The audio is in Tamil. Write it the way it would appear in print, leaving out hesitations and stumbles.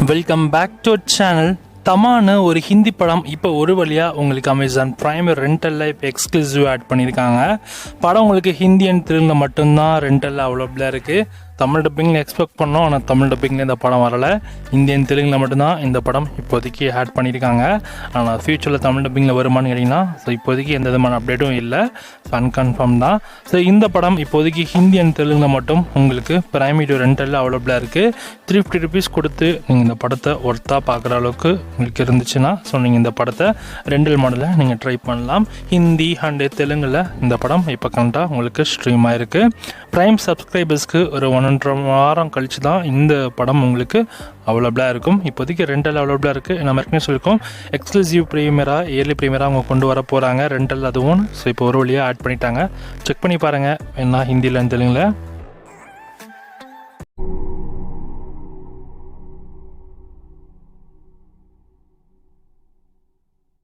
Welcome back to channel. தமான ஒரு ஹிந்தி படம் இப்போ ஒரு வழியாக உங்களுக்கு அமேசான் பிரைம் ரெண்டலில் இப்போ எக்ஸ்க்ளூசிவ் ஆட் பண்ணியிருக்காங்க. படம் உங்களுக்கு ஹிந்தி அண்ட் தெலுங்கில் மட்டும்தான் ரெண்டலில் அவைலபிளாக இருக்குது. தமிழ் டப்பிங்கில் எக்ஸ்பெக்ட் பண்ணோம், ஆனால் தமிழ் டப்பிங்கில் இந்த படம் வரலை. ஹிந்தி அண்ட் தெலுங்கில் மட்டும்தான் இந்த படம் இப்போதைக்கு ஆட் பண்ணியிருக்காங்க. ஆனால் ஃப்யூச்சரில் தமிழ் டப்பிங்கில் வருமானு கேட்டிங்கன்னா ஸோ இப்போதைக்கு எந்த விதமான அப்டேட்டும் இல்லை, அன்கன்ஃபார்ம் தான். ஸோ இந்த படம் இப்போதைக்கு ஹிந்தி அண்ட் தெலுங்கில் மட்டும் உங்களுக்கு பிரைம் வீடியோ ரெண்டலில் அவைலபிளாக இருக்குது. 350 rupees கொடுத்து நீங்கள் இந்த படத்தை ஒர்த்தாக பார்க்குற அளவுக்கு உங்களுக்கு இருந்துச்சுன்னா ஸோ நீங்கள் இந்த படத்தை ரெண்டல் மாடலை நீங்கள் ட்ரை பண்ணலாம். ஹிந்தி அண்டு தெலுங்கில் இந்த படம் இப்போ கரெக்டாக உங்களுக்கு ஸ்ட்ரீம் ஆகிருக்கு. ப்ரைம் சப்ஸ்கிரைபர்ஸ்க்கு ஒரு 1.5 வாரம் கழித்து தான் இந்த படம் உங்களுக்கு அவைலபிளாக இருக்கும். இப்போதைக்கு ரெண்டல் அவைலபிளாக இருக்குது. நம்ம ஏற்கனவே சொல்லியிருக்கோம், எக்ஸ்க்ளூசிவ் ப்ரீமியராக இயர்லி ப்ரீமியராக அவங்க கொண்டு வர போகிறாங்க ரெண்டல், அதுவும் ஸோ இப்போ ஒரு வழியாக ஆட் பண்ணிட்டாங்க. செக் பண்ணி பாருங்கள் என்ன ஹிந்தியில் தெலுங்கில்.